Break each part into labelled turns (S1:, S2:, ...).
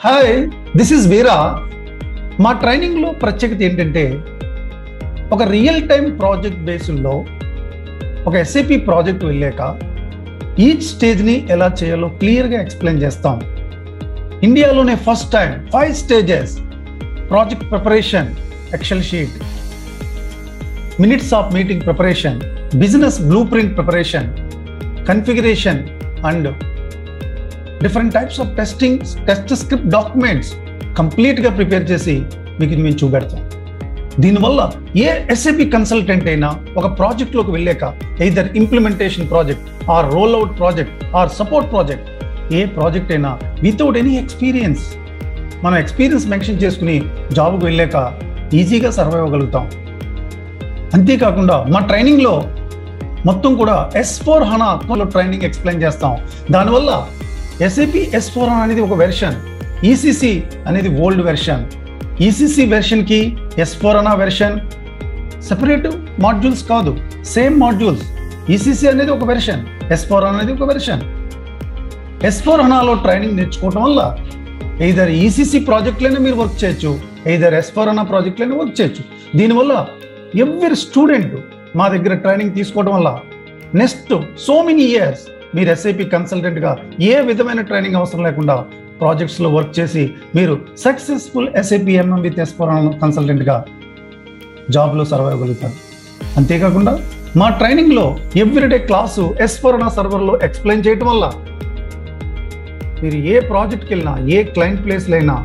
S1: Hi, this is వీరా. మా ట్రైనింగ్లో ప్రత్యేకత ఏంటంటే ఒక రియల్ టైం ప్రాజెక్ట్ బేస్లో ఒక ఎస్ఏపి ప్రాజెక్ట్ వెళ్ళాక ఈచ్ స్టేజ్ని ఎలా చేయాలో క్లియర్గా ఎక్స్ప్లెయిన్ చేస్తాం. ఇండియాలోనే first time 5 stages: project preparation, excel sheet, minutes of meeting preparation, business blueprint preparation, configuration and different types of test script documents కంప్లీట్గా ప్రిపేర్ చేసి మీకు మేము చూపెడతాం. దీనివల్ల ఏ ఎస్ఏపి కన్సల్టెంట్ అయినా ఒక ప్రాజెక్ట్లోకి వెళ్ళాక either implementation project or roll out project or support project, ఏ ప్రాజెక్ట్ అయినా వితౌట్ ఎనీ ఎక్స్పీరియన్స్ మనం ఎక్స్పీరియన్స్ మెన్షన్ చేసుకుని జాబ్కి వెళ్ళాక ఈజీగా సర్వైవ్ అవ్వగలుగుతాం. అంతేకాకుండా మా ట్రైనింగ్లో మొత్తం కూడా S/4HANA ట్రైనింగ్ ఎక్స్ప్లెయిన్ చేస్తాం. దానివల్ల ఎస్ఏపి S/4HANA అనేది ఒక వెర్షన్, ఈసీసీ అనేది ఓల్డ్ వెర్షన్. ఈసీసీ వెర్షన్కి S/4HANA వెర్షన్ సెపరేట్ మాడ్యూల్స్ కాదు, సేమ్ మాడ్యూల్స్. ఈసీసీ అనేది ఒక వెర్షన్, S/4HANA అనేది ఒక వెర్షన్. S/4HANAలో ట్రైనింగ్ నేర్చుకోవటం వల్ల ఎయిదర్ ఈసీసీ ప్రాజెక్ట్లైనా మీరు వర్క్ చేయొచ్చు, ఎయిదర్ S/4HANA ప్రాజెక్ట్లైనా వర్క్ చేయొచ్చు. దీనివల్ల ఎవ్రీ స్టూడెంట్ మా దగ్గర ట్రైనింగ్ తీసుకోవడం వల్ల నెక్స్ట్ సో మెనీ ఇయర్స్ మీరు ఎస్ఐపి కన్సల్టెంట్గా ఏ విధమైన ట్రైనింగ్ అవసరం లేకుండా ప్రాజెక్ట్స్లో వర్క్ చేసి మీరు successful SIP MM with S/4HANA కన్సల్టెంట్గా జాబ్లో సర్వైవ్ అవ్వగలుగుతారు. అంతేకాకుండా మా ట్రైనింగ్లో ఎవ్రీడే క్లాసు S/4HANA సర్వర్లో ఎక్స్ప్లెయిన్ చేయటం వల్ల మీరు ఏ ప్రాజెక్ట్కి వెళ్ళినా, ఏ క్లయింట్ ప్లేస్లో అయినా,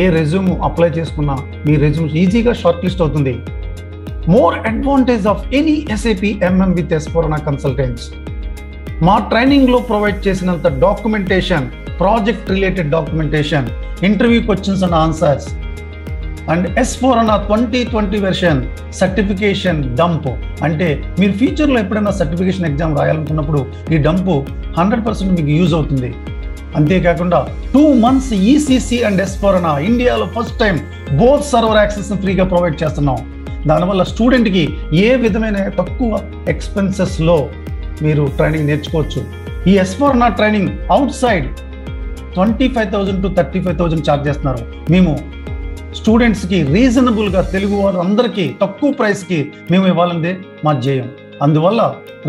S1: ఏ రెజ్యూమ్ అప్లై చేసుకున్నా మీ రెజ్యూమ్ ఈజీగా షార్ట్ లిస్ట్ అవుతుంది. More advantage of any SIP MM with S/4HANA consultants, మా ట్రైనింగ్లో ప్రొవైడ్ చేసినంత documentation, project related documentation, interview questions and answers and S/4HANA 2020 version certification dump. అంటే మీరు ఫ్యూచర్లో ఎప్పుడైనా సర్టిఫికేషన్ ఎగ్జామ్ రాయాలనుకున్నప్పుడు ఈ డంపు 100% మీకు యూజ్ అవుతుంది. అంతేకాకుండా 2 months ఈసీసీ అండ్ S/4HANA ఇండియాలో ఫస్ట్ టైం బోత్ సర్వర్ యాక్సెస్ని ఫ్రీగా ప్రొవైడ్ చేస్తున్నాం. దానివల్ల స్టూడెంట్కి ఏ విధమైన తక్కువ ఎక్స్పెన్సెస్లో మీరు ట్రైనింగ్ నేర్చుకోవచ్చు. ఈ S/4HANA training out side 25,000 to 35,000 charge చేస్తున్నారు. మేము స్టూడెంట్స్కి రీజనబుల్గా, తెలుగు వారు అందరికీ తక్కువ ప్రైస్కి మేము ఇవ్వాలనేదే మా ధ్యేయం. అందువల్ల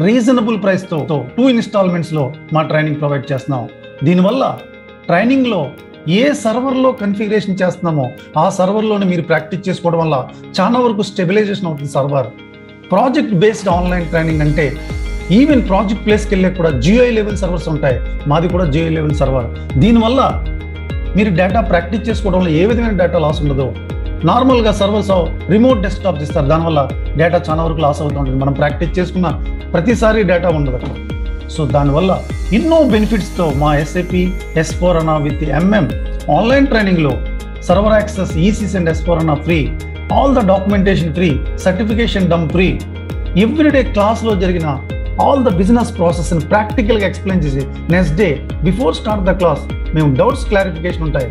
S1: రీజనబుల్ ప్రైస్తో 2 ఇన్స్టాల్మెంట్స్లో మా ట్రైనింగ్ ప్రొవైడ్ చేస్తున్నాం. దీనివల్ల ట్రైనింగ్లో ఏ సర్వర్లో కన్ఫిగరేషన్ చేస్తున్నామో ఆ సర్వర్లోనే మీరు ప్రాక్టీస్ చేసుకోవడం వల్ల చాలా వరకు స్టెబిలైజేషన్ అవుతుంది server. Project based online training అంటే ఈవెన్ ప్రాజెక్ట్ ప్లేస్కి వెళ్ళే కూడా GUI లెవెల్ సర్వర్స్ ఉంటాయి, మాది కూడా GUI లెవెల్ సర్వర్. దీనివల్ల మీరు డేటా ప్రాక్టీస్ చేసుకోవడం వల్ల ఏ విధమైన డేటా లాస్ ఉండదు. నార్మల్గా సర్వర్స్ రిమోట్ డెస్క్టాప్స్ ఇస్తారు, దానివల్ల డేటా చాలా వరకు లాస్ అవుతూ ఉంటుంది. మనం ప్రాక్టీస్ చేసుకున్న ప్రతిసారి డేటా ఉండదు అక్కడ. సో దానివల్ల ఎన్నో బెనిఫిట్స్తో మా SAP S/4HANA with MM online ట్రైనింగ్లో server access, ECC and S/4HANA free, all the documentation free, certification dump free, everyday క్లాస్లో జరిగిన ఆల్ ద బిజినెస్ ప్రాసెస్ని ప్రాక్టికల్గా ఎక్స్ప్లెయిన్ చేసి next day before start the class మేము డౌట్స్ క్లారిఫికేషన్ ఉంటాయి.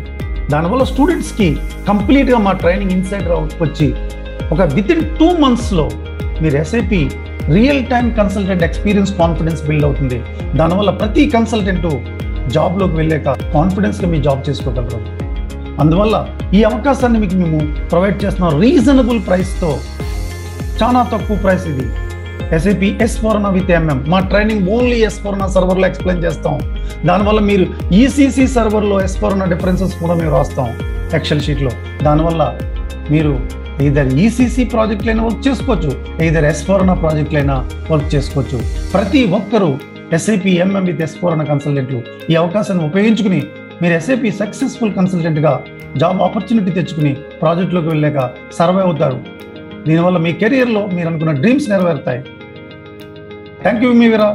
S1: దానివల్ల స్టూడెంట్స్కి కంప్లీట్గా మా ట్రైనింగ్ ఇన్సైడ్ వచ్చి ఒక వితిన్ 2 monthsలో మీరు SIP real time consultant experience, confidence build అవుతుంది. దానివల్ల ప్రతి కన్సల్టెంట్ జాబ్లోకి వెళ్ళాక కాన్ఫిడెన్స్గా మీ జాబ్ చేసుకోగలరు. అందువల్ల ఈ అవకాశాన్ని మీకు మేము ప్రొవైడ్ చేస్తున్నాం రీజనబుల్ ప్రైస్తో. చాలా తక్కువ ప్రైస్ ఇది. ఎస్ఏపి S/4HANA విత్ MM మా ట్రైనింగ్ ఓన్లీ S/4HANA సర్వర్లో ఎక్స్ప్లెయిన్ చేస్తాం. దానివల్ల మీరు ఈసీసీ సర్వర్లో S/4HANA డిఫరెన్సెస్ కూడా మేము రాస్తాం ఎక్సెల్ షీట్లో. దానివల్ల మీరు ఎయిదర్ ఈసీసీ ప్రాజెక్ట్లైనా వర్క్ చేసుకోవచ్చు, ఎయిదర్ S/4HANA ప్రాజెక్ట్లైనా వర్క్ చేసుకోవచ్చు. ప్రతి ఒక్కరూ ఎస్ఐపి MM విత్ S/4HANA కన్సల్టెంట్లు ఈ అవకాశాన్ని ఉపయోగించుకుని మీరు ఎస్ఐపి సక్సెస్ఫుల్ కన్సల్టెంట్గా జాబ్ ఆపర్చునిటీ తెచ్చుకుని ప్రాజెక్ట్లోకి వెళ్ళాక సర్వైవ్ అవుతారు. దీనివల్ల మీ కెరియర్లో మీరు అనుకున్న డ్రీమ్స్ నెరవేరుతాయి. Thank you me Veera.